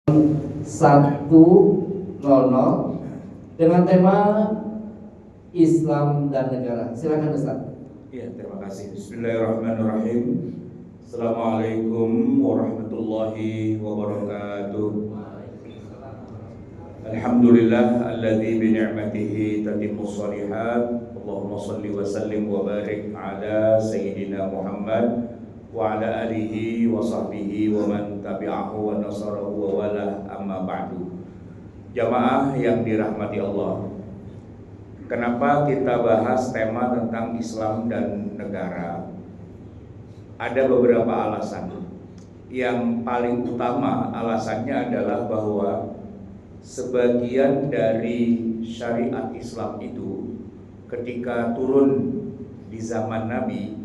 100 dengan tema Islam dan negara. Silakan Ustaz. Ya, terima kasih. Bismillahirrahmanirrahim. Assalamualaikum warahmatullahi wabarakatuh. Alhamdulillah alladzi bi ni'matihi tatimmus shalihat. Allahumma shalli wa sallim wa barik ala sayyidina Muhammad wa ala alihi wa sahbihi wa man tabi'ahu wa nasarahu wa wala, amma ba'du. Jamaah yang dirahmati Allah, kenapa kita bahas tema tentang Islam dan negara? Ada beberapa alasan. Yang paling utama alasannya adalah bahwa sebagian dari syariat Islam itu ketika turun di zaman Nabi,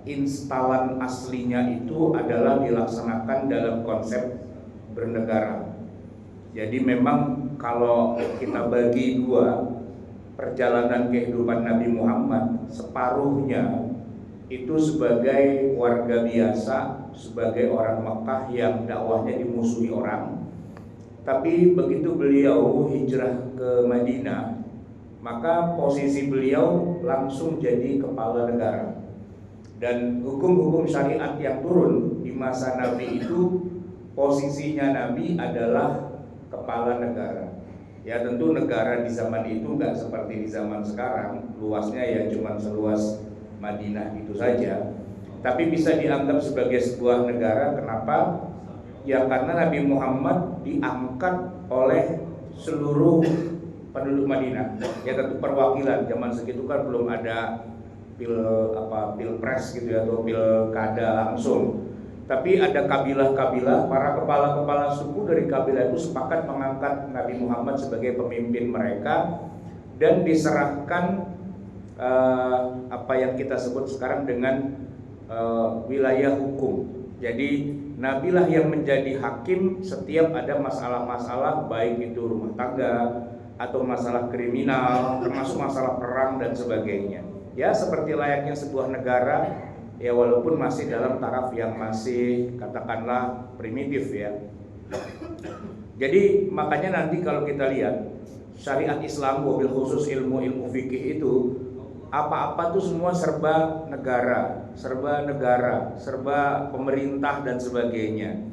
instalan aslinya itu adalah dilaksanakan dalam konsep bernegara. Jadi memang kalau kita bagi dua, perjalanan kehidupan Nabi Muhammad separuhnya itu sebagai warga biasa, sebagai orang Makkah yang dakwahnya dimusuhi orang. Tapi begitu beliau hijrah ke Madinah, maka posisi beliau langsung jadi kepala negara. Dan hukum-hukum syariat yang turun di masa Nabi itu, posisinya Nabi adalah kepala negara. Ya tentu negara di zaman itu nggak seperti di zaman sekarang, luasnya ya cuma seluas Madinah itu saja. Tapi bisa dianggap sebagai sebuah negara. Kenapa? Ya karena Nabi Muhammad diangkat oleh seluruh penduduk Madinah. Ya tentu perwakilan, zaman segitu kan belum ada pilpres gitu ya, atau pilkada langsung. Tapi ada kabilah-kabilah, para kepala-kepala suku dari kabilah itu sepakat mengangkat Nabi Muhammad sebagai pemimpin mereka dan diserahkan apa yang kita sebut sekarang dengan wilayah hukum. Jadi Nabilah yang menjadi hakim setiap ada masalah-masalah, baik itu rumah tangga atau masalah kriminal, termasuk masalah perang dan sebagainya. Ya seperti layaknya sebuah negara, ya walaupun masih dalam taraf yang masih katakanlah primitif ya. Jadi makanya nanti kalau kita lihat syariat Islam, wabil khusus ilmu fikih itu, apa-apa tuh semua serba negara, serba pemerintah dan sebagainya.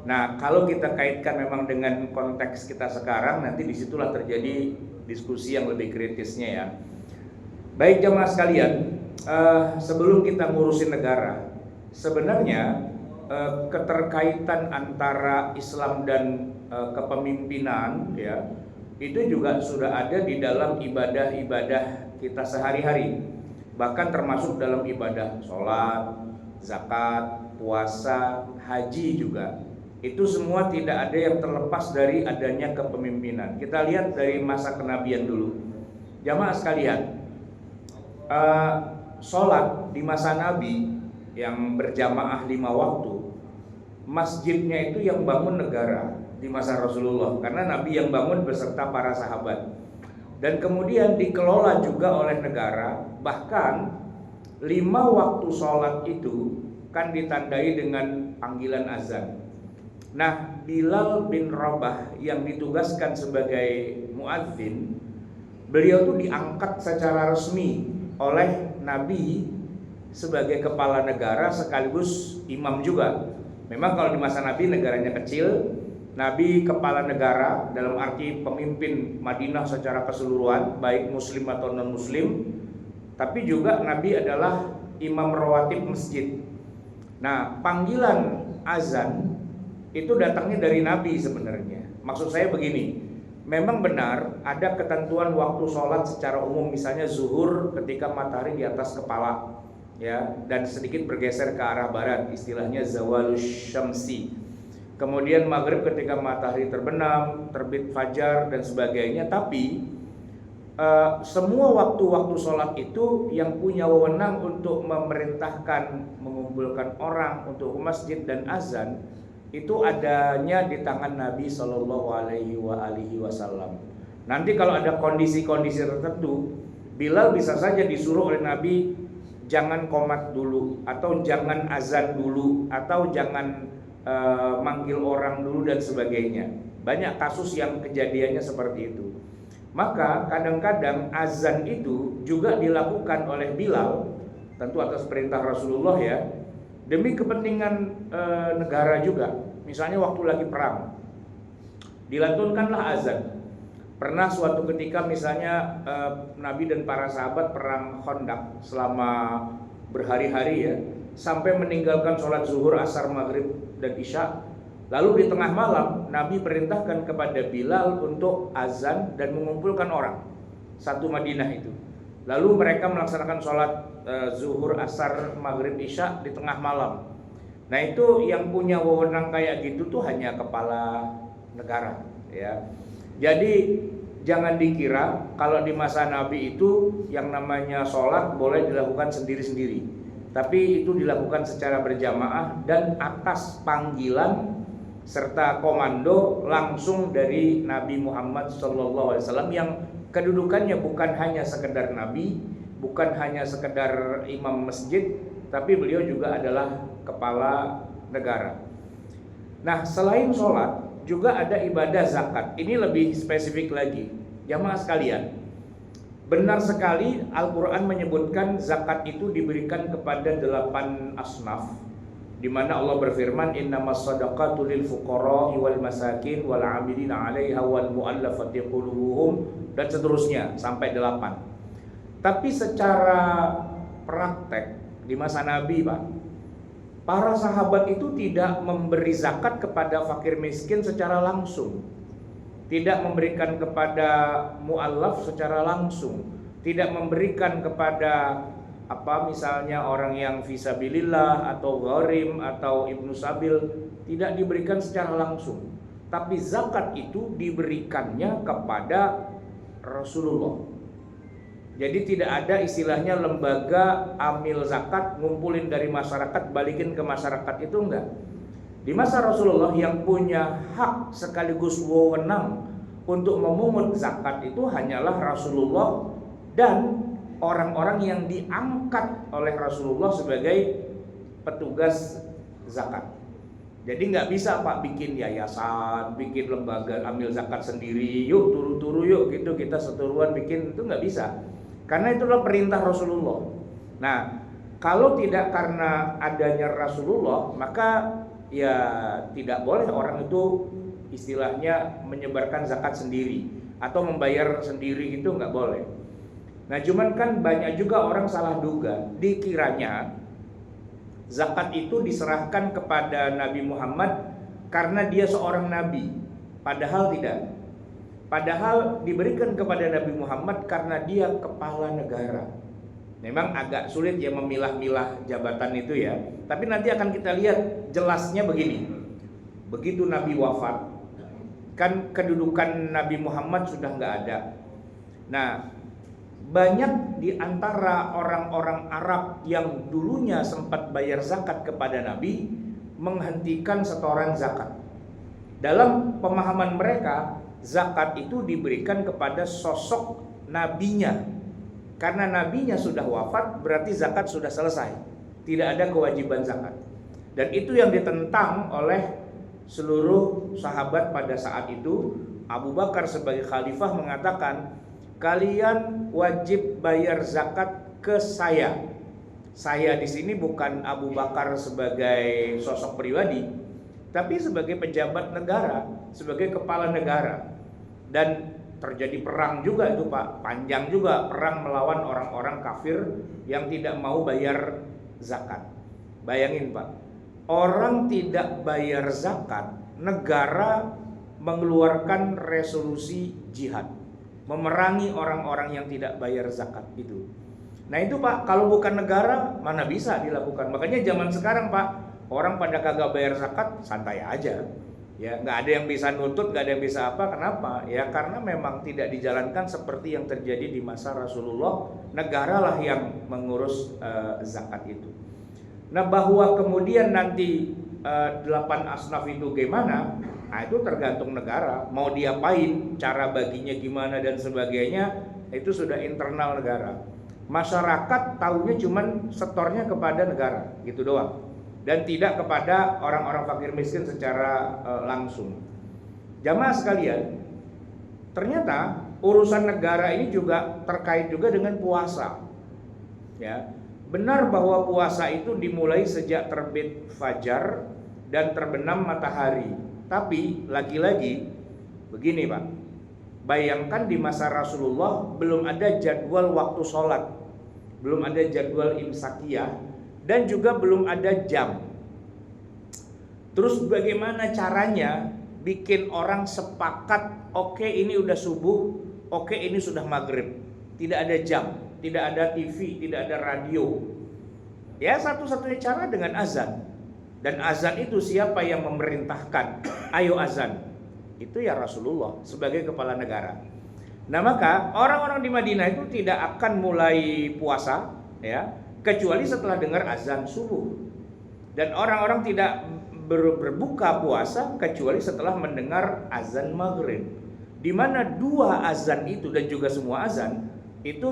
Nah kalau kita kaitkan memang dengan konteks kita sekarang, nanti disitulah terjadi diskusi yang lebih kritisnya ya. Baik jamaah sekalian, sebelum kita ngurusin negara, sebenarnya keterkaitan antara Islam dan kepemimpinan ya, itu juga sudah ada di dalam ibadah-ibadah kita sehari-hari. Bahkan termasuk dalam ibadah sholat, zakat, puasa, haji juga. Itu semua tidak ada yang terlepas dari adanya kepemimpinan. Kita lihat dari masa kenabian dulu. Jamaah sekalian, sholat di masa Nabi yang berjamaah 5 waktu, masjidnya itu yang bangun negara di masa Rasulullah, karena Nabi yang bangun beserta para sahabat. Dan kemudian dikelola juga oleh negara. Bahkan 5 waktu sholat itu kan ditandai dengan panggilan azan. Nah Bilal bin Rabah yang ditugaskan sebagai muadzin, beliau tuh diangkat secara resmi oleh Nabi sebagai kepala negara sekaligus imam juga. Memang kalau di masa Nabi negaranya kecil, Nabi kepala negara dalam arti pemimpin Madinah secara keseluruhan, baik muslim atau non muslim. Tapi juga Nabi adalah imam rawatib masjid. Nah panggilan azan itu datangnya dari Nabi sebenarnya. Maksud saya begini, memang benar ada ketentuan waktu sholat secara umum, misalnya zuhur ketika matahari di atas kepala ya, dan sedikit bergeser ke arah barat, istilahnya zawalus syamsi. Kemudian maghrib ketika matahari terbenam, terbit fajar dan sebagainya. Tapi semua waktu-waktu sholat itu yang punya wewenang untuk memerintahkan, mengumpulkan orang untuk ke masjid dan azan, itu adanya di tangan Nabi Shallallahu Alaihi Wasallam. Nanti kalau ada kondisi-kondisi tertentu, Bilal bisa saja disuruh oleh Nabi, jangan qomat dulu, atau jangan azan dulu, atau jangan manggil orang dulu dan sebagainya. Banyak kasus yang kejadiannya seperti itu. Maka kadang-kadang azan itu juga dilakukan oleh Bilal, tentu atas perintah Rasulullah ya, demi kepentingan negara juga. Misalnya waktu lagi perang, dilantunkanlah azan. Pernah suatu ketika misalnya Nabi dan para sahabat perang Khandaq selama berhari-hari ya, sampai meninggalkan sholat zuhur, asar, maghrib, dan isya. Lalu di tengah malam Nabi perintahkan kepada Bilal untuk azan dan mengumpulkan orang satu Madinah itu. Lalu mereka melaksanakan sholat zuhur, asar, maghrib, isya di tengah malam. Nah itu yang punya wewenang kayak gitu tuh hanya kepala negara ya. Jadi jangan dikira kalau di masa Nabi itu yang namanya sholat boleh dilakukan sendiri-sendiri, tapi itu dilakukan secara berjamaah dan atas panggilan serta komando langsung dari Nabi Muhammad SAW yang kedudukannya bukan hanya sekedar Nabi, bukan hanya sekedar imam masjid, tapi beliau juga adalah kepala negara. Nah selain sholat juga ada ibadah zakat. Ini lebih spesifik lagi. Jamaah sekalian, benar sekali Al-Quran menyebutkan zakat itu diberikan kepada 8 asnaf, di mana Allah berfirman innamas shadaqatu lil fuqara'i wal masakin wal 'amilina 'alaiha wal mu'allafati qulubuhum dan seterusnya sampai 8. Tapi secara praktek di masa Nabi, Pak, para sahabat itu tidak memberi zakat kepada fakir miskin secara langsung, tidak memberikan kepada mu'allaf secara langsung, tidak memberikan kepada misalnya orang yang fisabilillah atau gharim atau ibnu sabil, tidak diberikan secara langsung. Tapi zakat itu diberikannya kepada Rasulullah. Jadi tidak ada istilahnya lembaga amil zakat, ngumpulin dari masyarakat balikin ke masyarakat, itu enggak. Di masa Rasulullah yang punya hak sekaligus wewenang untuk memungut zakat itu hanyalah Rasulullah dan orang-orang yang diangkat oleh Rasulullah sebagai petugas zakat. Jadi nggak bisa Pak bikin yayasan, bikin lembaga ambil zakat sendiri, yuk turu-turu yuk gitu kita seturuan bikin, itu nggak bisa. Karena itulah perintah Rasulullah. Nah, kalau tidak karena adanya Rasulullah, maka ya tidak boleh orang itu istilahnya menyebarkan zakat sendiri atau membayar sendiri, gitu nggak boleh. Nah cuman kan banyak juga orang salah duga, dikiranya zakat itu diserahkan kepada Nabi Muhammad karena dia seorang nabi. Padahal tidak. Padahal diberikan kepada Nabi Muhammad karena dia kepala negara. Memang agak sulit ya memilah-milah jabatan itu ya. Tapi nanti akan kita lihat jelasnya begini. Begitu Nabi wafat, kan kedudukan Nabi Muhammad sudah nggak ada. Nah, banyak di antara orang-orang Arab yang dulunya sempat bayar zakat kepada Nabi menghentikan setoran zakat. Dalam pemahaman mereka, zakat itu diberikan kepada sosok nabinya. Karena nabinya sudah wafat, berarti zakat sudah selesai. Tidak ada kewajiban zakat. Dan itu yang ditentang oleh seluruh sahabat pada saat itu. Abu Bakar sebagai khalifah mengatakan, kalian wajib bayar zakat ke saya. Saya di sini bukan Abu Bakar sebagai sosok pribadi, tapi sebagai pejabat negara, sebagai kepala negara. Dan terjadi perang juga itu Pak, panjang juga perang melawan orang-orang kafir yang tidak mau bayar zakat. Bayangin Pak, orang tidak bayar zakat, negara mengeluarkan resolusi jihad, memerangi orang-orang yang tidak bayar zakat itu. Nah itu Pak, kalau bukan negara mana bisa dilakukan. Makanya zaman sekarang Pak, orang pada kagak bayar zakat santai aja. Ya, nggak ada yang bisa nuntut, nggak ada yang bisa apa. Kenapa? Ya karena memang tidak dijalankan seperti yang terjadi di masa Rasulullah. Negaralah yang mengurus zakat itu. Nah bahwa kemudian nanti 8 asnaf itu gimana? Nah itu tergantung negara mau diapain, cara baginya gimana dan sebagainya, itu sudah internal negara. Masyarakat tahunya cuman setornya kepada negara gitu doang. dan tidak kepada orang-orang fakir miskin secara langsung. Jamaah sekalian, ternyata urusan negara ini juga terkait juga dengan puasa. Ya, benar bahwa puasa itu dimulai sejak terbit fajar dan terbenam matahari. Tapi lagi-lagi begini Pak, bayangkan di masa Rasulullah belum ada jadwal waktu sholat, belum ada jadwal imsakiyah, dan juga belum ada jam. Terus bagaimana caranya bikin orang sepakat, oke ini udah subuh, oke ini sudah maghrib. Tidak ada jam, tidak ada TV, tidak ada radio. Ya satu-satunya cara dengan azan. Dan azan itu siapa yang memerintahkan? Ayo azan. Itu ya Rasulullah sebagai kepala negara. Nah maka orang-orang di Madinah itu tidak akan mulai puasa ya, kecuali setelah dengar azan subuh. Dan orang-orang tidak berbuka puasa kecuali setelah mendengar azan maghrib. Di mana dua azan itu dan juga semua azan itu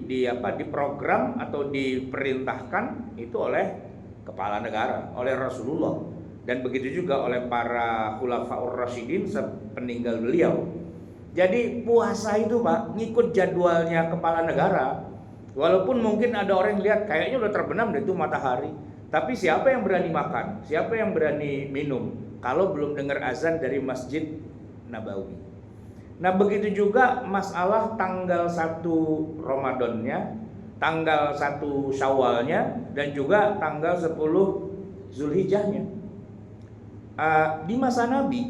diprogram atau diperintahkan itu oleh kepala negara, oleh Rasulullah, dan begitu juga oleh para khulafaur rasyidin sepeninggal beliau. Jadi puasa itu Pak ngikut jadwalnya kepala negara. Walaupun mungkin ada orang yang lihat kayaknya udah terbenam deh itu matahari, tapi siapa yang berani makan? Siapa yang berani minum kalau belum dengar azan dari Masjid Nabawi? Nah begitu juga masalah tanggal 1 Ramadannya, tanggal 1 Syawalnya, dan juga tanggal 10 Zulhijjahnya. Di masa Nabi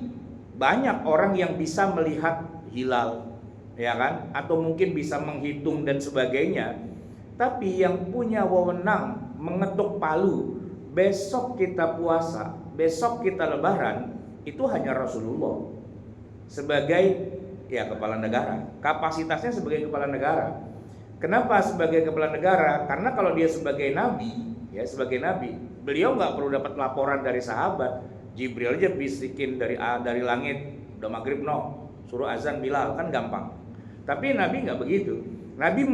banyak orang yang bisa melihat hilal, ya kan? Atau mungkin bisa menghitung dan sebagainya. Tapi yang punya wewenang mengetuk palu, besok kita puasa, besok kita lebaran, itu hanya Rasulullah sebagai ya kepala negara. Kapasitasnya sebagai kepala negara. Kenapa sebagai kepala negara? Karena kalau dia sebagai nabi, ya sebagai nabi, beliau nggak perlu dapat laporan dari sahabat. Jibril aja bisikin dari langit, udah maghrib no, suruh azan Bilal, kan gampang. Tapi Nabi nggak begitu. Nabi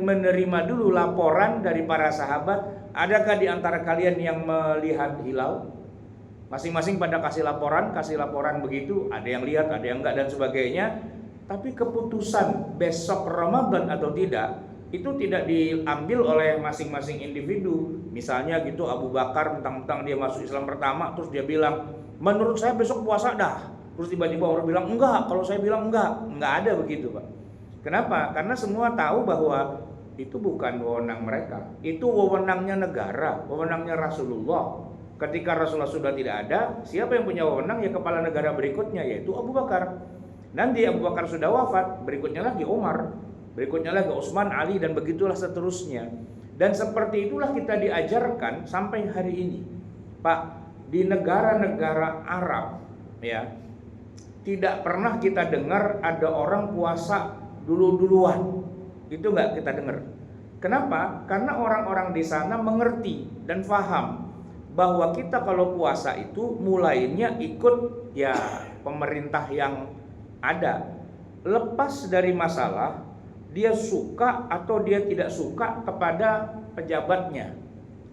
menerima dulu laporan dari para sahabat. Adakah di antara kalian yang melihat hilal? Masing-masing pada kasih laporan begitu. Ada yang lihat, ada yang enggak dan sebagainya. Tapi keputusan besok Ramadan atau tidak itu tidak diambil oleh masing-masing individu. Misalnya gitu Abu Bakar mentang-mentang dia masuk Islam pertama, terus dia bilang, menurut saya besok puasa dah. Terus tiba-tiba orang bilang enggak, kalau saya bilang enggak ada begitu Pak. Kenapa? Karena semua tahu bahwa itu bukan wewenang mereka, itu wewenangnya negara, wewenangnya Rasulullah. Ketika Rasulullah sudah tidak ada, siapa yang punya wewenang? Ya kepala negara berikutnya, yaitu Abu Bakar. Nanti Abu Bakar sudah wafat, berikutnya lagi Umar, berikutnya lagi Utsman, Ali, dan begitulah seterusnya. Dan seperti itulah kita diajarkan sampai hari ini Pak. Di negara-negara Arab ya, tidak pernah kita dengar ada orang puasa duluan. Itu nggak kita dengar. Kenapa? Karena orang-orang di sana mengerti dan paham bahwa kita kalau puasa itu mulainya ikut ya pemerintah yang ada. Lepas dari masalah dia suka atau dia tidak suka kepada pejabatnya.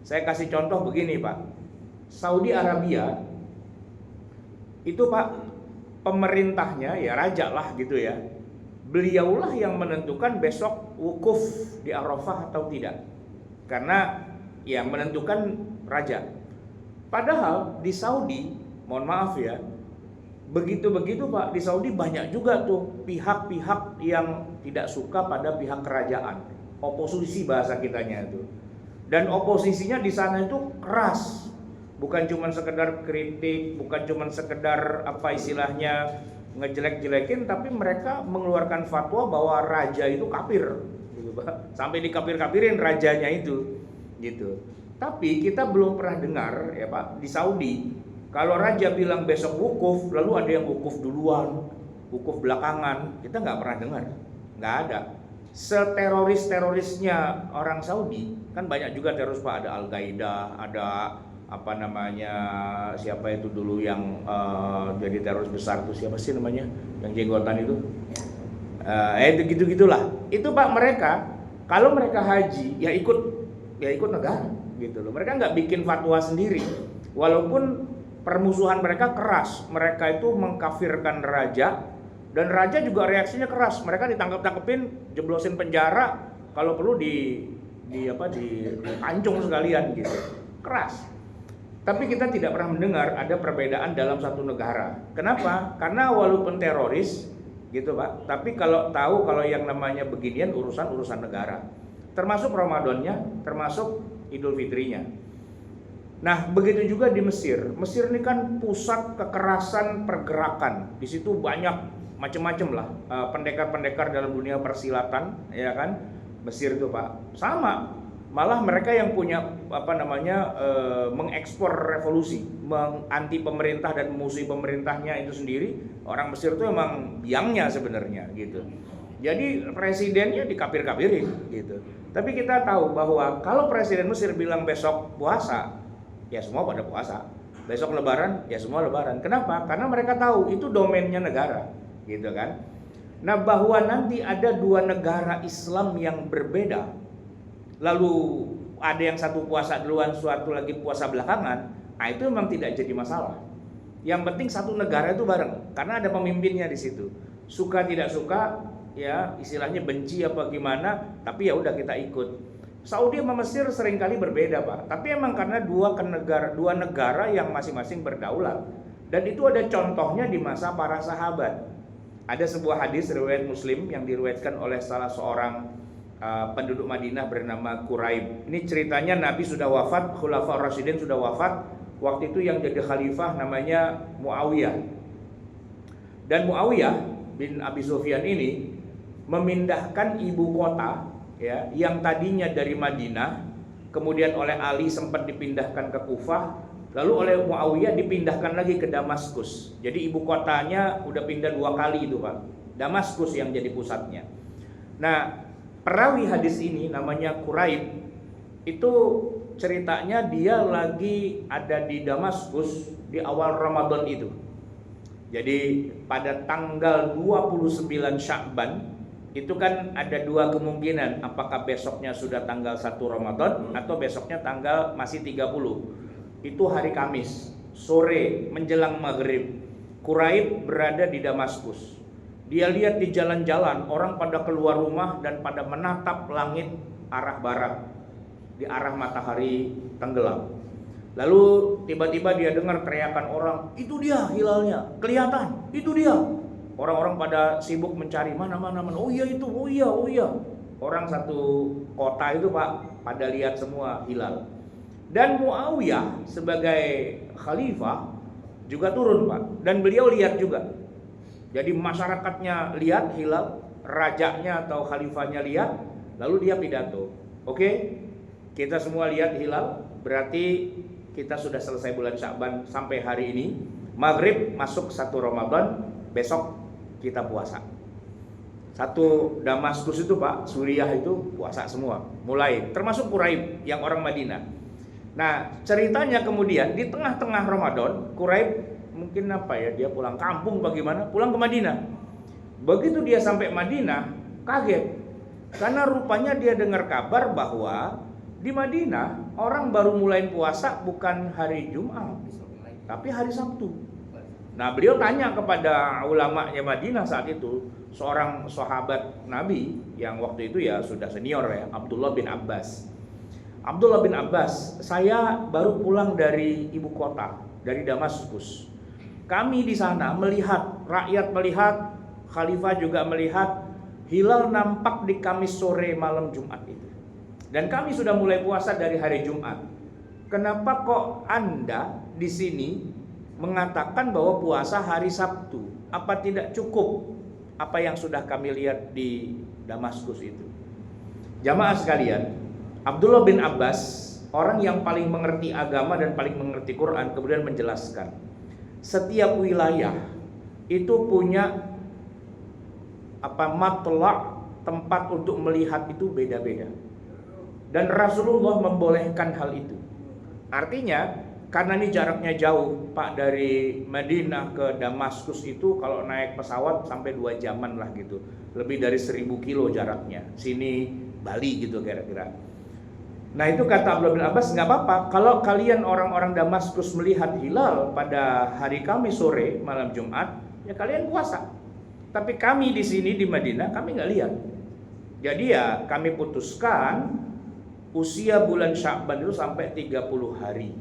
Saya kasih contoh begini Pak. Saudi Arabia itu Pak, pemerintahnya ya raja lah gitu ya. Beliaulah yang menentukan besok wukuf di Arafah atau tidak. Karena yang menentukan raja. Padahal di Saudi, mohon maaf ya, begitu-begitu Pak, di Saudi banyak juga tuh pihak-pihak yang tidak suka pada pihak kerajaan. Oposisi bahasa kitanya itu. Dan oposisinya di sana itu keras. Bukan cuma sekedar kritik, bukan cuma sekedar apa istilahnya ngejelek-jelekin, tapi mereka mengeluarkan fatwa bahwa raja itu kafir gitu Pak. Sampai dikafir-kafirin rajanya itu gitu. Tapi kita belum pernah dengar ya Pak, di Saudi kalau raja bilang besok wukuf, lalu ada yang wukuf duluan, wukuf belakangan, kita nggak pernah dengar, nggak ada. Seteroris-terorisnya orang Saudi, kan banyak juga teroris Pak, ada Al-Qaeda, ada apa namanya, siapa itu dulu yang jadi teroris besar itu siapa sih namanya, yang jenggotan itu, itu gitu-gitulah. Itu Pak, mereka kalau mereka haji ya ikut negara. gitu loh. Mereka nggak bikin fatwa sendiri, walaupun permusuhan mereka keras. Mereka itu mengkafirkan raja, dan raja juga reaksinya keras. Mereka ditangkap-tangkepin, jeblosin penjara, kalau perlu dipancung sekalian gitu. Keras. Tapi kita tidak pernah mendengar ada perbedaan dalam satu negara. Kenapa? Karena walaupun teroris gitu Pak, tapi kalau tahu kalau yang namanya beginian urusan negara. Termasuk Ramadannya, termasuk Idul Fitrinya. Nah, begitu juga di Mesir. Mesir ini kan pusat kekerasan pergerakan. Di situ banyak macam-macam lah pendekar-pendekar dalam dunia persilatan, ya kan? Mesir itu Pak. Sama. Malah mereka yang punya mengekspor revolusi, menganti pemerintah dan memusuhi pemerintahnya itu sendiri. Orang Mesir itu emang biangnya sebenarnya gitu. Jadi presidennya dikafir-kafirin gitu. Tapi kita tahu bahwa kalau presiden Mesir bilang besok puasa, ya semua pada puasa. Besok lebaran, ya semua lebaran. Kenapa? Karena mereka tahu itu domainnya negara, gitu kan. Nah, bahwa nanti ada dua negara Islam yang berbeda, lalu ada yang satu puasa duluan, suatu lagi puasa belakangan, nah itu memang tidak jadi masalah. Yang penting satu negara itu bareng, karena ada pemimpinnya di situ. Suka tidak suka, ya istilahnya benci apa gimana, tapi ya udah kita ikut. Saudi sama Mesir seringkali berbeda Pak, tapi emang karena dua negara yang masing-masing berdaulat. Dan itu ada contohnya di masa para sahabat. Ada sebuah hadis riwayat Muslim yang diriwayatkan oleh salah seorang penduduk Madinah bernama Quraib. Ini ceritanya Nabi sudah wafat, Khulafaur Rasyidin sudah wafat. Waktu itu yang jadi khalifah namanya Muawiyah. Dan Muawiyah bin Abi Sufyan ini memindahkan ibu kota, ya, yang tadinya dari Madinah, kemudian oleh Ali sempat dipindahkan ke Kufah, lalu oleh Muawiyah dipindahkan lagi ke Damaskus. Jadi ibu kotanya udah pindah 2 kali itu Pak. Damaskus yang jadi pusatnya. Nah, perawi hadis ini namanya Quraib, itu ceritanya dia lagi ada di Damaskus di awal Ramadan itu. Jadi pada tanggal 29 Sya'ban itu kan ada 2 kemungkinan, apakah besoknya sudah tanggal 1 Ramadan atau besoknya tanggal masih 30. Itu hari Kamis, sore menjelang maghrib. Quraib berada di Damaskus. Dia lihat di jalan-jalan orang pada keluar rumah dan pada menatap langit arah barat, di arah matahari tenggelam. Lalu tiba-tiba dia dengar teriakan orang, itu dia hilalnya, kelihatan, itu dia. Orang-orang pada sibuk mencari mana. Oh iya itu, oh iya. Orang satu kota itu Pak pada lihat semua hilal. Dan Muawiyah sebagai khalifah juga turun Pak, dan beliau lihat juga. Jadi masyarakatnya lihat hilal, rajanya atau khalifahnya lihat, lalu dia pidato. Oke, kita semua lihat hilal, berarti kita sudah selesai bulan Sya'ban sampai hari ini. Maghrib masuk 1 Ramadan, besok kita puasa. Satu Damaskus itu Pak, Suriah itu puasa semua, mulai termasuk Quraib yang orang Madinah. Nah, ceritanya kemudian di tengah-tengah Ramadan, Quraib mungkin dia pulang kampung bagaimana, pulang ke Madinah. Begitu dia sampai Madinah, kaget. Karena rupanya dia dengar kabar bahwa di Madinah orang baru mulai puasa bukan hari Jumat, tapi hari Sabtu. Nah, beliau tanya kepada ulamanya Madinah saat itu, seorang sahabat Nabi yang waktu itu ya sudah senior ya, Abdullah bin Abbas. Abdullah bin Abbas, saya baru pulang dari ibu kota, dari Damaskus. Kami di sana melihat, rakyat melihat, khalifah juga melihat hilal nampak di Kamis sore malam Jumat itu. Dan kami sudah mulai puasa dari hari Jumat. Kenapa kok Anda di sini mengatakan bahwa puasa hari Sabtu? Apa tidak cukup apa yang sudah kami lihat di Damaskus itu? Jamaah sekalian, Abdullah bin Abbas, orang yang paling mengerti agama dan paling mengerti Quran, kemudian menjelaskan, setiap wilayah itu punya matla', tempat untuk melihat itu beda-beda. Dan Rasulullah membolehkan hal itu. Artinya karena ini jaraknya jauh Pak, dari Madinah ke Damaskus itu kalau naik pesawat sampai 2 jaman lah gitu. Lebih dari 1000 kilo jaraknya. Sini Bali gitu kira-kira. Nah itu kata Abdullah bin Abbas, nggak apa-apa kalau kalian orang-orang Damaskus melihat hilal pada hari Kamis sore malam Jumat, ya kalian puasa. Tapi kami di sini di Madinah kami nggak lihat. Jadi ya kami putuskan usia bulan Sya'ban itu sampai 30 hari.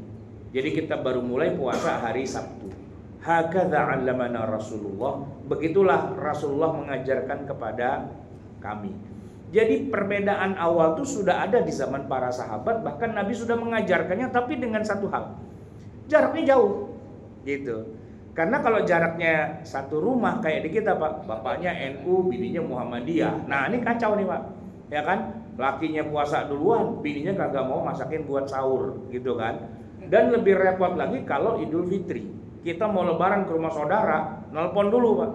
Jadi kita baru mulai puasa hari Sabtu. Hakadza 'allamana Rasulullah. Begitulah Rasulullah mengajarkan kepada kami. Jadi perbedaan awal itu sudah ada di zaman para sahabat, bahkan Nabi sudah mengajarkannya, tapi dengan satu hal. Jaraknya jauh. Gitu. Karena kalau jaraknya satu rumah kayak di kita, Pak, bapaknya NU, bininya Muhammadiyah. Nah, ini kacau nih, Pak. Ya kan? Lakinya puasa duluan, bininya kagak mau masakin buat sahur, gitu kan? Dan lebih repot lagi kalau Idul Fitri. Kita mau lebaran ke rumah saudara, nelpon dulu, Pak.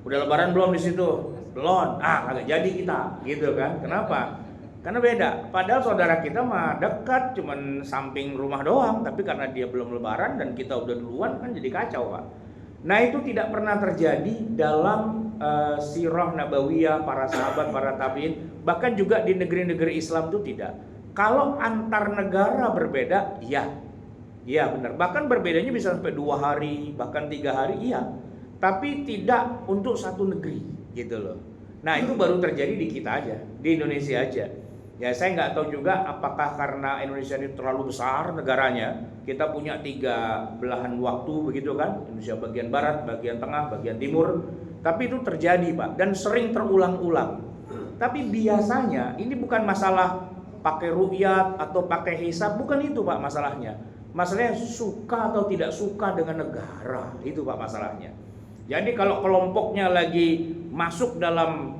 Udah lebaran belum di situ? Belum. Kagak jadi kita, gitu kan? Kenapa? Karena beda. Padahal saudara kita mah dekat, cuman samping rumah doang, tapi karena dia belum lebaran dan kita udah duluan kan jadi kacau, Pak. Nah, itu tidak pernah terjadi dalam sirah nabawiyah para sahabat, para tabi'in, bahkan juga di negeri-negeri Islam itu tidak. Kalau antar negara berbeda, iya. Iya benar. Bahkan berbedanya bisa sampai 2 hari, bahkan 3 hari, iya. Tapi tidak untuk satu negeri, gitu loh. Nah, itu baru terjadi di kita aja, di Indonesia aja. Ya saya nggak tahu juga apakah karena Indonesia ini terlalu besar negaranya, kita punya 3 belahan waktu begitu kan, Indonesia bagian barat, bagian tengah, bagian timur. Tapi itu terjadi, Pak, dan sering terulang-ulang. Tapi biasanya ini bukan masalah pakai ru'yat atau pakai hisab, bukan itu, Pak, masalahnya. Masalahnya suka atau tidak suka dengan negara, itu, Pak, masalahnya. Jadi kalau kelompoknya lagi masuk dalam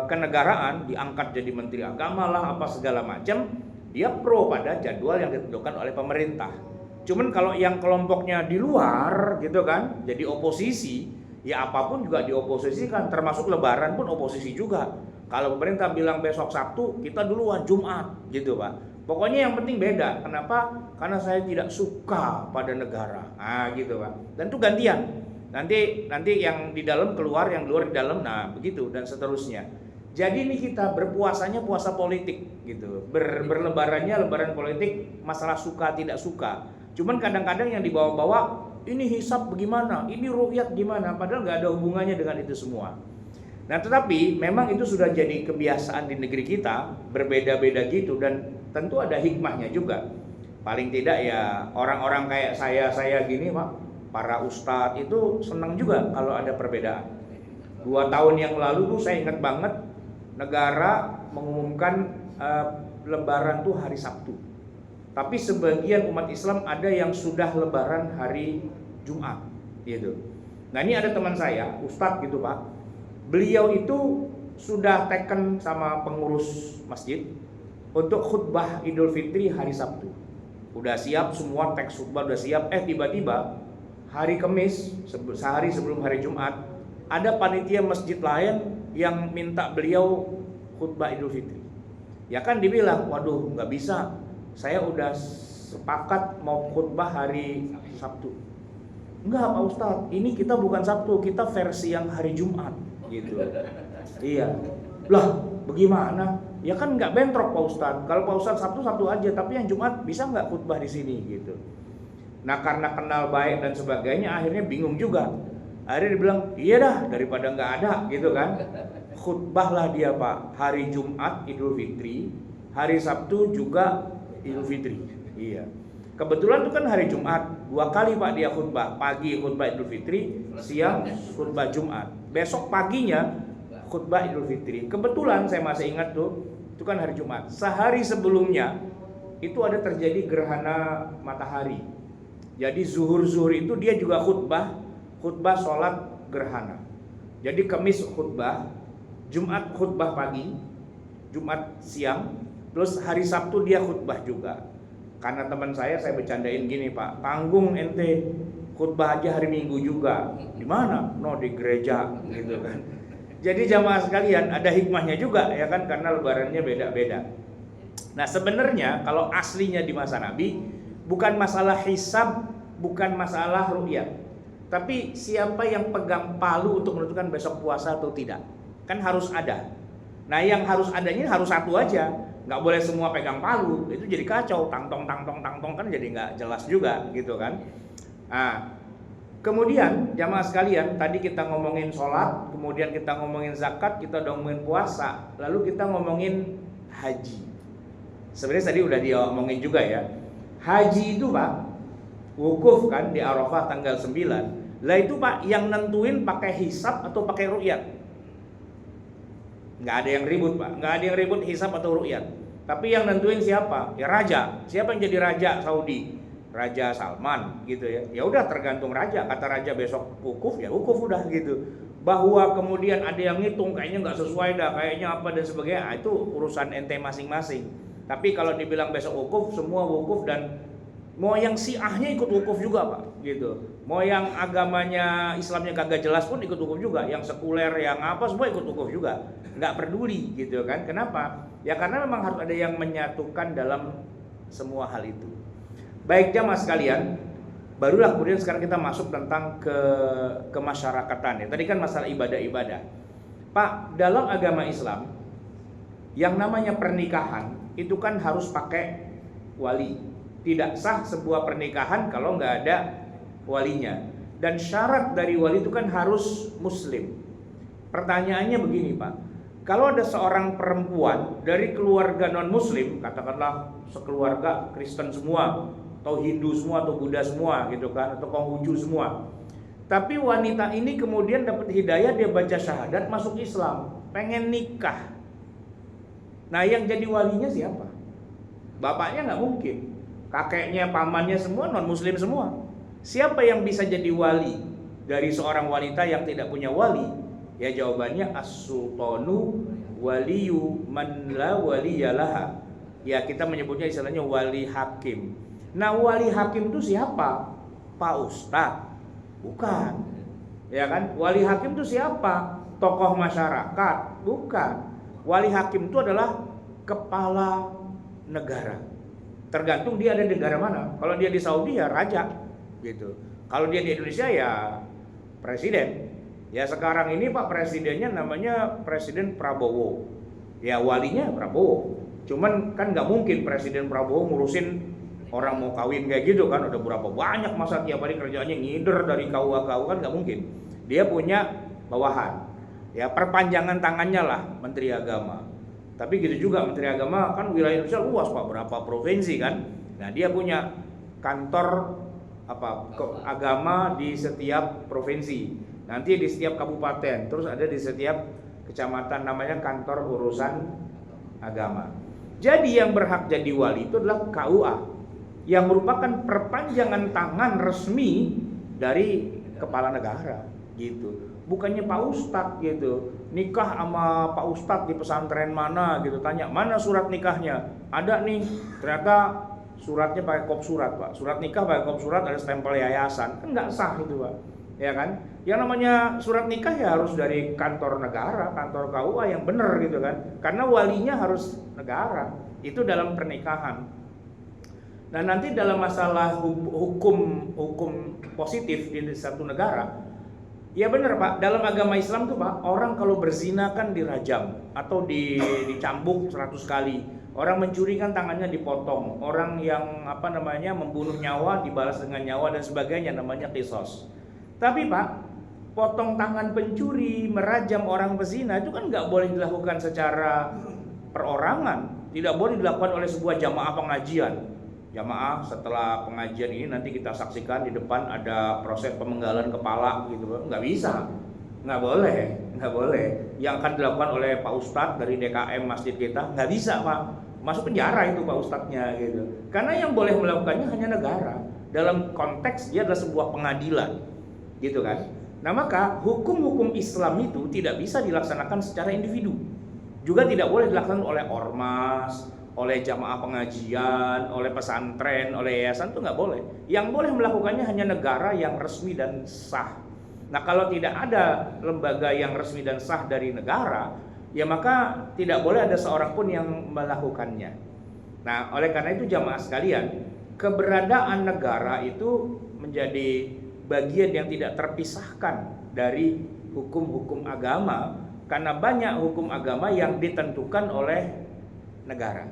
kenegaraan, diangkat jadi menteri agama lah, apa segala macam, dia pro pada jadwal yang ditentukan oleh pemerintah. Cuman kalau yang kelompoknya di luar gitu kan, jadi oposisi, ya apapun juga dioposisikan, termasuk lebaran pun oposisi juga. Kalau pemerintah bilang besok Sabtu, kita duluan Jumat gitu, Pak. Pokoknya yang penting beda. Kenapa? Karena saya tidak suka pada negara. Gitu, Pak. Dan itu gantian. Nanti yang di dalam keluar, yang luar di dalam, nah begitu dan seterusnya. Jadi ini kita berpuasanya puasa politik gitu, berlebarannya lebaran politik, masalah suka tidak suka. Cuman kadang-kadang yang dibawa-bawa, ini hisab bagaimana, ini ru'yat gimana, padahal nggak ada hubungannya dengan itu semua. Nah tetapi memang itu sudah jadi kebiasaan di negeri kita, berbeda-beda gitu, dan tentu ada hikmahnya juga. Paling tidak ya orang-orang kayak saya gini, Pak, para ustadz itu senang juga kalau ada perbedaan. 2 tahun yang lalu tuh saya ingat banget, negara mengumumkan lebaran tuh hari Sabtu. Tapi sebagian umat Islam ada yang sudah lebaran hari Jumat gitu. Nah ini ada teman saya, ustadz gitu, Pak. Beliau itu sudah taken sama pengurus masjid untuk khutbah Idul Fitri hari Sabtu. Udah siap semua, teks khutbah udah siap, tiba-tiba hari Kamis, sehari sebelum hari Jumat, ada panitia masjid lain yang minta beliau khutbah Idul Fitri. Ya kan dibilang, waduh nggak bisa, saya udah sepakat mau khutbah hari Sabtu. Enggak, Pak Ustadz, ini kita bukan Sabtu, kita versi yang hari Jumat gitu. Iya. Lah, bagaimana? Ya kan nggak bentrok, Pak Ustadz. Kalau Pak Ustadz Sabtu aja, tapi yang Jumat bisa nggak khutbah di sini gitu. Nah karena kenal baik dan sebagainya, akhirnya bingung juga. Akhirnya dibilang, iya dah daripada nggak ada gitu kan. Khutbahlah dia, Pak, hari Jumat Idul Fitri, hari Sabtu juga Idul Fitri. Iya. Kebetulan itu kan hari Jumat, 2 kali, Pak, dia khutbah. Pagi khutbah Idul Fitri, siang khutbah Jumat. Besok paginya khutbah Idul Fitri. Kebetulan saya masih ingat tuh, itu kan hari Jumat. Sehari sebelumnya itu ada terjadi gerhana matahari. Jadi zuhur itu dia juga khutbah sholat gerhana. Jadi Kamis khutbah, Jumat khutbah pagi, Jumat siang, terus hari Sabtu dia khutbah juga. Karena teman saya bercandain gini, Pak, tanggung ente khutbah aja hari Minggu juga. Di mana? No, di gereja gitu kan. Jadi jamaah sekalian, ada hikmahnya juga ya kan, karena lebarannya beda-beda. Nah sebenarnya kalau aslinya di masa Nabi, bukan masalah hisab, bukan masalah ru'yat, tapi siapa yang pegang palu untuk menentukan besok puasa atau tidak, kan harus ada. Nah yang harus adanya harus satu aja, nggak boleh semua pegang palu, itu jadi kacau, tangtong kan jadi nggak jelas juga gitu kan. Nah, kemudian jamaah sekalian, tadi kita ngomongin sholat, kemudian kita ngomongin zakat, kita udah ngomongin puasa, lalu kita ngomongin haji. Sebenarnya tadi udah diomongin juga ya. Haji itu Pak, wukuf kan di Arafah tanggal 9. Lah itu Pak, yang nentuin pakai hisab atau pakai ru'yat? Nggak ada yang ribut Pak, nggak ada yang ribut hisab atau ru'yat. Tapi yang nentuin siapa? Ya raja. Siapa yang jadi raja Saudi? Raja Salman gitu ya. Ya udah tergantung raja. Kata raja besok wukuf, ya wukuf udah gitu. Bahwa kemudian ada yang ngitung kayaknya nggak sesuai dah, kayaknya apa dan sebagainya, nah, itu urusan ente masing-masing. Tapi kalau dibilang besok wukuf, semua wukuf, dan mau yang Syiahnya ikut wukuf juga Pak gitu. Mau yang agamanya Islamnya kagak jelas pun ikut wukuf juga. Yang sekuler, yang apa, semua ikut wukuf juga. Nggak peduli gitu kan. Kenapa? Ya karena memang harus ada yang menyatukan dalam semua hal itu. Baik jamaah sekalian, barulah kemudian sekarang kita masuk tentang ke masyarakatan ya. Tadi kan masalah ibadah-ibadah. Pak, dalam agama Islam yang namanya pernikahan itu kan harus pakai wali. Tidak sah sebuah pernikahan kalau nggak ada walinya. Dan syarat dari wali itu kan harus muslim. Pertanyaannya begini Pak, kalau ada seorang perempuan dari keluarga non muslim, katakanlah sekeluarga Kristen semua, atau Hindu semua, atau Buddha semua gitu kan, atau Konghucu semua, tapi wanita ini kemudian dapat hidayah, dia baca syahadat, masuk Islam, pengen nikah. Nah yang jadi walinya siapa? Bapaknya nggak mungkin, kakeknya, pamannya semua non muslim semua. Siapa yang bisa jadi wali dari seorang wanita yang tidak punya wali? Ya jawabannya as-sultanu waliyu man la waliyalaha. Ya kita menyebutnya istilahnya wali hakim. Nah wali hakim itu siapa? Pak Ustadz? Bukan. Ya kan? Wali hakim itu siapa? Tokoh masyarakat? Bukan. Wali hakim itu adalah kepala negara. Tergantung dia ada di negara mana. Kalau dia di Saudi ya raja gitu. Kalau dia di Indonesia ya presiden. Ya sekarang ini Pak presidennya namanya Presiden Prabowo. Ya walinya Prabowo. Cuman kan nggak mungkin Presiden Prabowo ngurusin orang mau kawin kayak gitu kan. Ada berapa banyak masa tiap hari kerjaannya ngider dari KUA kan, nggak mungkin. Dia punya bawahan. Ya perpanjangan tangannya lah Menteri Agama. Tapi gitu juga Menteri Agama kan wilayah Indonesia luas Pak, berapa provinsi kan. Nah dia punya kantor agama di setiap provinsi. Nanti di setiap kabupaten, terus ada di setiap kecamatan, namanya kantor urusan agama. Jadi yang berhak jadi wali itu adalah KUA, yang merupakan perpanjangan tangan resmi dari kepala negara gitu. Bukannya Pak Ustadz gitu, nikah sama Pak Ustadz di pesantren mana gitu, tanya mana surat nikahnya, ada nih, ternyata suratnya pakai kop surat Pak, surat nikah pakai kop surat, ada stempel yayasan, kan nggak sah itu Pak, ya kan? Yang namanya surat nikah ya harus dari kantor negara, kantor KUA yang benar gitu kan, karena walinya harus negara, itu dalam pernikahan. Nah nanti dalam masalah hukum positif di satu negara, ya benar Pak, dalam agama Islam tuh Pak, orang kalau berzina kan dirajam atau dicambuk 100 kali. Orang mencuri kan tangannya dipotong. Orang yang membunuh nyawa dibalas dengan nyawa dan sebagainya, namanya qisas. Tapi Pak, potong tangan pencuri, merajam orang pezina itu kan nggak boleh dilakukan secara perorangan. Tidak boleh dilakukan oleh sebuah jamaah pengajian. Jamaah setelah pengajian ini nanti kita saksikan di depan ada proses pemenggalan kepala gitu, nggak bisa, nggak boleh. Yang akan dilakukan oleh Pak Ustadz dari DKM masjid kita nggak bisa Pak, masuk penjara itu Pak Ustadznya gitu. Karena yang boleh melakukannya hanya negara. Dalam konteks dia adalah sebuah pengadilan, gitu kan. Nah maka hukum-hukum Islam itu tidak bisa dilaksanakan secara individu, juga tidak boleh dilaksanakan oleh ormas, oleh jamaah pengajian, oleh pesantren, oleh yayasan, itu nggak boleh. Yang boleh melakukannya hanya negara yang resmi dan sah. Nah kalau tidak ada lembaga yang resmi dan sah dari negara, ya maka tidak boleh ada seorang pun yang melakukannya. Nah oleh karena itu jamaah sekalian, keberadaan negara itu menjadi bagian yang tidak terpisahkan dari hukum-hukum agama, karena banyak hukum agama yang ditentukan oleh negara.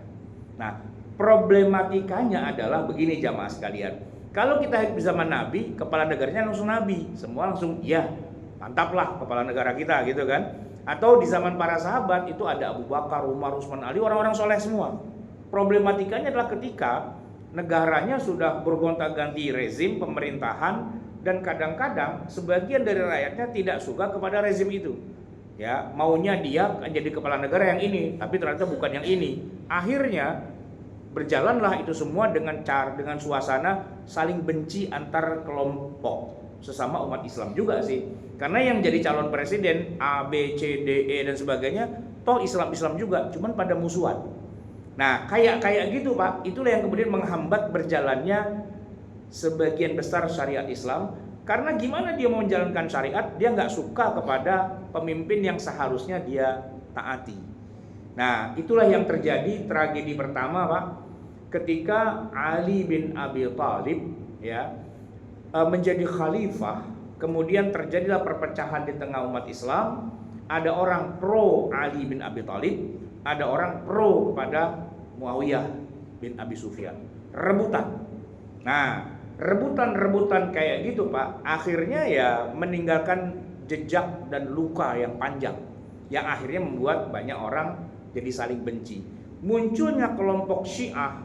Nah, problematikanya adalah begini jamaah sekalian. Kalau kita hidup zaman Nabi, kepala negaranya langsung Nabi, semua langsung ya mantaplah kepala negara kita gitu kan. Atau di zaman para sahabat itu ada Abu Bakar, Umar, Utsman, Ali, orang-orang soleh semua. Problematikanya adalah ketika negaranya sudah bergonta-ganti rezim pemerintahan dan kadang-kadang sebagian dari rakyatnya tidak suka kepada rezim itu. Ya, maunya dia jadi kepala negara yang ini, tapi ternyata bukan yang ini. Akhirnya berjalanlah itu semua dengan suasana saling benci antar kelompok sesama umat Islam juga sih. Karena yang jadi calon presiden A, B, C, D, E dan sebagainya toh Islam juga, cuman pada musuhan. Nah, kayak gitu Pak, itulah yang kemudian menghambat berjalannya sebagian besar syariat Islam. Karena gimana dia mau menjalankan syariat, dia nggak suka kepada pemimpin yang seharusnya dia taati. Nah, itulah yang terjadi tragedi pertama Pak, ketika Ali bin Abi Thalib ya menjadi khalifah, kemudian terjadilah perpecahan di tengah umat Islam. Ada orang pro Ali bin Abi Thalib, ada orang pro kepada Muawiyah bin Abi Sufyan. Rebutan. Nah, rebutan kayak gitu Pak, akhirnya ya meninggalkan jejak dan luka yang panjang, yang akhirnya membuat banyak orang jadi saling benci. Munculnya kelompok Syiah,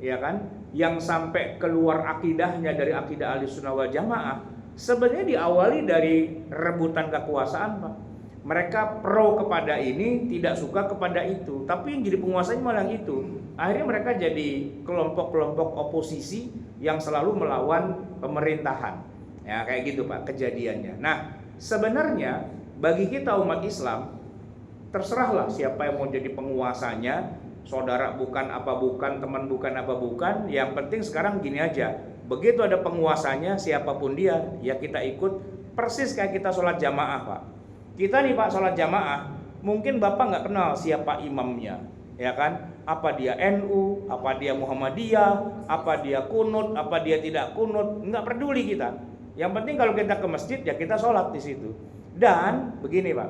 ya kan, yang sampai keluar akidahnya dari akidah Ahlussunnah wal Jamaah, sebenarnya diawali dari rebutan kekuasaan Pak. Mereka pro kepada ini, tidak suka kepada itu, tapi yang jadi penguasanya malah yang itu. Akhirnya mereka jadi kelompok-kelompok oposisi yang selalu melawan pemerintahan. Ya kayak gitu Pak kejadiannya. Nah, sebenarnya bagi kita umat Islam, terserahlah siapa yang mau jadi penguasanya. Saudara bukan apa bukan, teman bukan apa bukan. Yang penting sekarang gini aja, begitu ada penguasanya siapapun dia, ya kita ikut. Persis kayak kita sholat jamaah Pak. Kita nih Pak sholat jamaah, mungkin Bapak nggak kenal siapa imamnya, ya kan? Apa dia NU, apa dia Muhammadiyah, apa dia kunut, apa dia tidak kunut, nggak peduli kita. Yang penting kalau kita ke masjid ya kita sholat di situ. Dan begini Pak,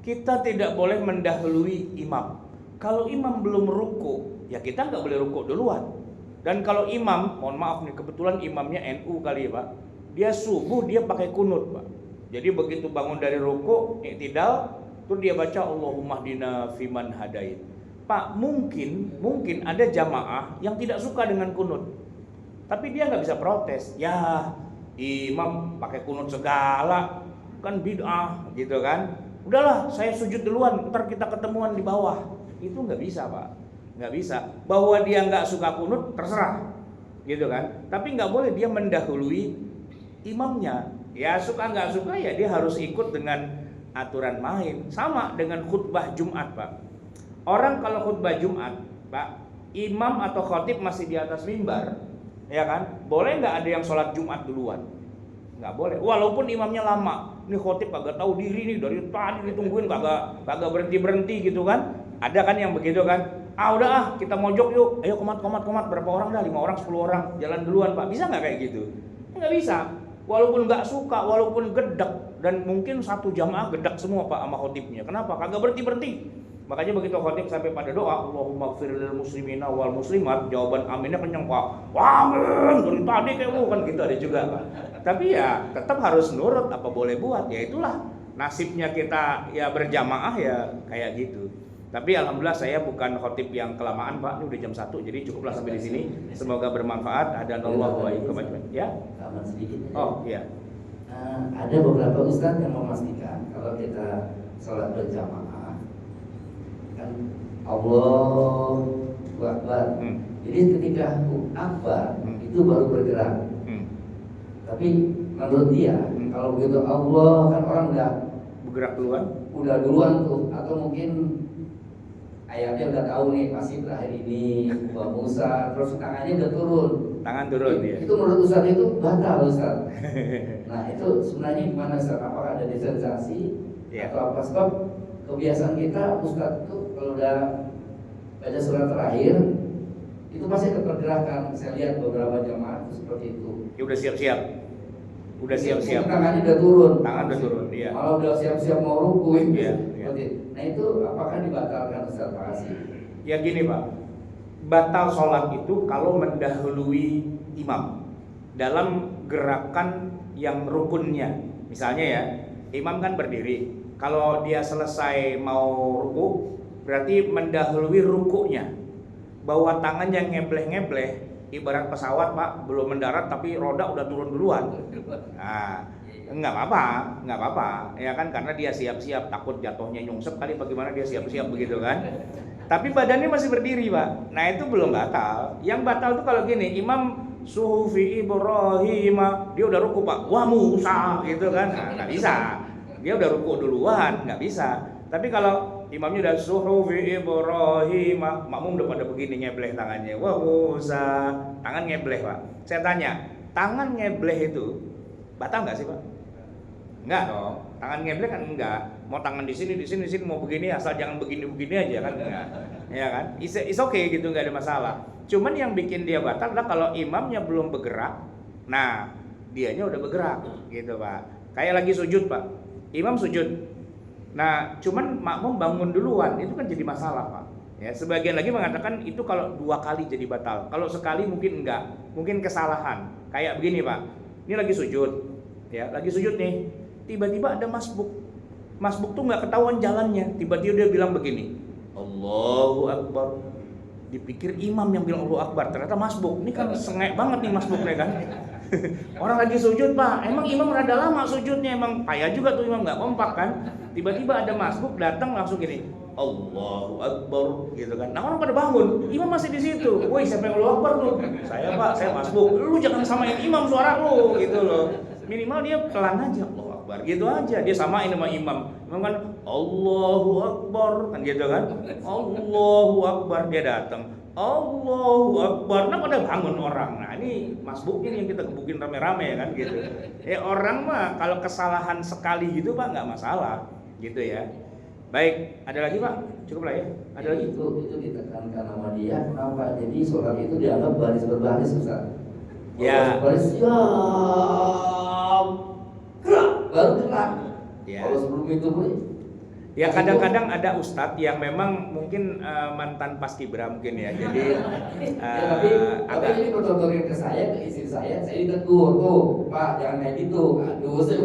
kita tidak boleh mendahului imam. Kalau imam belum ruku, ya kita nggak boleh ruku duluan. Dan kalau imam, mohon maaf nih, kebetulan imamnya NU kali ya Pak, dia subuh dia pakai kunut Pak. Jadi begitu bangun dari ruku, i'tidal, terus dia baca Allahumma hdina fiman hadait. Pak, mungkin ada jamaah yang tidak suka dengan kunut, tapi dia nggak bisa protes. Ya, imam pakai kunut segala, kan bid'ah gitu kan. Udahlah, saya sujud duluan, ntar kita ketemuan di bawah. Itu nggak bisa Pak, nggak bisa. Bahwa dia nggak suka kunut terserah, gitu kan. Tapi nggak boleh dia mendahului imamnya. Ya suka nggak suka ya dia harus ikut dengan aturan main. Sama dengan khutbah Jumat Pak. Orang kalau khutbah Jumat Pak, imam atau khotib masih di atas mimbar, ya kan, boleh nggak ada yang sholat Jumat duluan? Nggak boleh, walaupun imamnya lama. Ini khotib kagak tahu diri nih, dari tadi ditungguin kagak berhenti gitu kan. Ada kan yang begitu kan, udah kita mojok yuk, ayo komat, berapa orang dah, 5 orang, 10 orang, jalan duluan Pak. Bisa nggak kayak gitu? Nggak bisa. Walaupun nggak suka, walaupun gedek, dan mungkin satu jamaah gedek semua Pak sama khotibnya. Kenapa? Kagak berhenti. Makanya begitu khotib sampai pada doa, Allahumma gfir lil muslimina wal muslimat, jawaban aminnya kenyang Pak. Wah, amin, dari tadi kayak kan gitu ada juga Pak. Tapi ya tetap harus nurut, apa boleh buat. Ya itulah nasibnya kita ya berjamaah ya kayak gitu. Tapi alhamdulillah saya bukan khotib yang kelamaan Pak. Ini udah jam 1, jadi cukuplah sampai di sini. Semoga bermanfaat. Hadanallahu wa iyyakum ajmain. Ya. Tambah sedikit. Oh iya. Ada beberapa ustadz yang memastikan kalau kita sholat berjamaah kan Allahu Akbar. Jadi ketika akbar itu baru bergerak. Tapi menurut dia kalau begitu Allah kan orang udah bergerak duluan. Udah duluan tuh, atau mungkin ayatnya udah tahu nih pasti berakhir ini Mbak Musa, terus tangannya udah turun. Tangan turun ya. Itu menurut Ustaz itu batal Ustaz. Nah itu sebenarnya gimana Ustaz? Apakah ada dispensasi atau apa? Sebab kebiasaan kita Ustaz itu kalau udah baca surat terakhir itu pasti ada pergerakan. Saya lihat beberapa jamaah itu seperti itu. Ya udah siap-siap. Udah siap-siap. Tangannya udah turun. Tangan udah turun, iya. Kalau udah siap-siap mau ruku iya. Nah itu apakah dibatalkan Ustaz? Makasih. Ya gini Pak, batal sholat itu kalau mendahului imam dalam gerakan yang rukunnya. Misalnya ya, imam kan berdiri, kalau dia selesai mau ruku, berarti mendahului rukunya. Bawa tangan yang ngebleh-ngebleh, ibarat pesawat Pak, belum mendarat tapi roda udah turun duluan. Nah, nggak apa-apa, ya kan, karena dia siap-siap, takut jatuhnya nyungsep kali, bagaimana dia siap-siap begitu kan. Tapi badannya masih berdiri Pak, nah itu belum batal. Yang batal itu kalau gini, imam suhufi Ibrahim, dia udah ruku Pak, wah Musa gitu kan, nah, nggak bisa. Dia udah ruku duluan, nggak bisa. Tapi kalau imamnya udah suhufi Ibrahim, makmum udah pada begini ngebleh tangannya, wah Musa, tangan ngebleh Pak. Saya tanya, tangan ngebleh itu batal nggak sih Pak? Enggak dong, tangan ngebleh kan enggak. Mau tangan di sini, mau begini, asal jangan begini aja kan enggak. Ya kan? It's okay gitu, nggak ada masalah. Cuman yang bikin dia batal adalah kalau imamnya belum bergerak, nah dianya udah bergerak gitu Pak. Kayak lagi sujud Pak, imam sujud, nah cuman makmum bangun duluan, itu kan jadi masalah Pak. Ya, sebagian lagi mengatakan itu kalau 2 kali jadi batal, kalau sekali mungkin enggak, mungkin kesalahan. Kayak begini Pak, ini lagi sujud, ya lagi sujud nih, tiba-tiba ada masbuk tuh nggak ketahuan jalannya, tiba-tiba dia bilang begini, Allahu Akbar. Dipikir imam yang bilang Allahu Akbar, ternyata masbuk. Ini kan sengek banget nih masbuknya kan. Orang lagi sujud Pak, emang imam rada lama sujudnya, emang payah juga tuh imam, nggak kompak kan. Tiba-tiba ada masbuk datang langsung gini, Allahu Akbar gitu kan. Nah orang pada bangun, imam masih di situ. Woi siapa yang Allahu Akbar tuh? Saya Pak, saya masbuk. Lu jangan samain imam suara lu gitu loh. Minimal dia pelan aja, Allahu Akbar gitu aja. Dia samain sama imam. Imam kan Allahu Akbar kan gitu kan. Allahu Akbar, dia datang. Allahu Akbar. Nah pada bangun orang. Nah ini masbuknya yang kita gebukin rame-rame kan gitu. Orang mah kalau kesalahan sekali gitu Pak nggak masalah gitu ya. Baik, ada lagi Pak? Cukup lah ya? Ada lagi? Itu ditekankan sama dia, kenapa? Jadi sholat itu dianggap baris berbaris Ustaz. Ya. Baris ya, gerak, baru gerak. Ya. Kalau sebelum itu ya kadang-kadang ada ustadz yang memang mungkin mantan paskibra mungkin ya, jadi tapi ini bercontohin ke saya, ke istri saya ditegur tuh, Pak jangan kayak gitu, aduh saya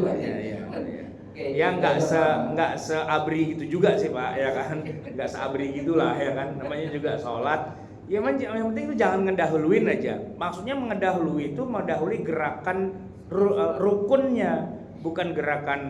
ya nggak seabri gitu juga sih Pak ya kan, nggak seabri gitulah ya kan, namanya juga sholat. Ya yang penting itu jangan ngedahuluin aja. Maksudnya mendahului itu mendahului gerakan rukunnya, bukan gerakan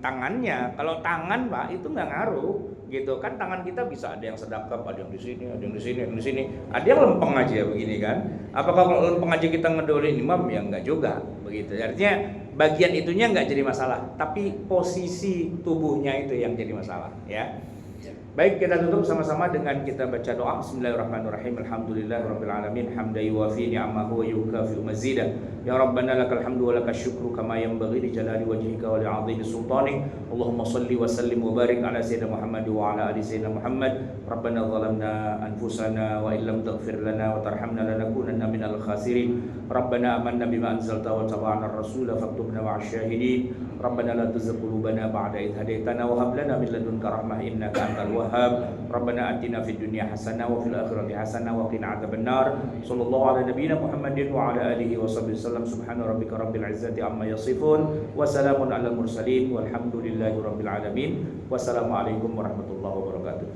tangannya. Kalau tangan Pak itu nggak ngaruh gitu kan, tangan kita bisa ada yang sedekap, ada yang di sini, ada yang di sini, ada yang di sini, ada yang lempeng aja begini kan. Apakah kalau lempeng aja kita ngedahuluin imam? Ya nggak juga begitu. Artinya bagian itunya nggak jadi masalah, tapi posisi tubuhnya itu yang jadi masalah ya. Baik, kita tutup sama-sama dengan kita baca doa. Bismillahirrahmanirrahim. Alhamdulillahirabbil alamin, hamdan yuwafi ni'amahu wa yukafi mazidah. Ya Rabbana lakal hamdu wa lakal syukru kama yanbaghi li jalali wajhika wa li 'azimi sultanik. Allahumma shalli wa sallim wa barik ala sayyidina Muhammad wa ala ali sayyidina Muhammad. Rabbana zalamna anfusana wa illam taghfir lana wa tarhamna lanakunanna minal khasirin. Rabbana amanna bima anzalta wa tabi'na ar-rasula faktubna ma'asy syahidin. Rabbana la tuzigh qulubana ba'da idh hadaitana wa hab lana min ladunka rahmah innaka antal wahhab. Rabbana atina fid dunya hasanah wa fil akhirati hasanah wa qina adzabannar. Sallallahu ala nabiyyina Muhammadin wa ala alihi wa sahbihi wasallam. Subhana rabbika rabbil izzati amma yasifun wa salamun alal mursalin walhamdulillahi rabbil alamin. Wassalamualaikum warahmatullahi wabarakatuh.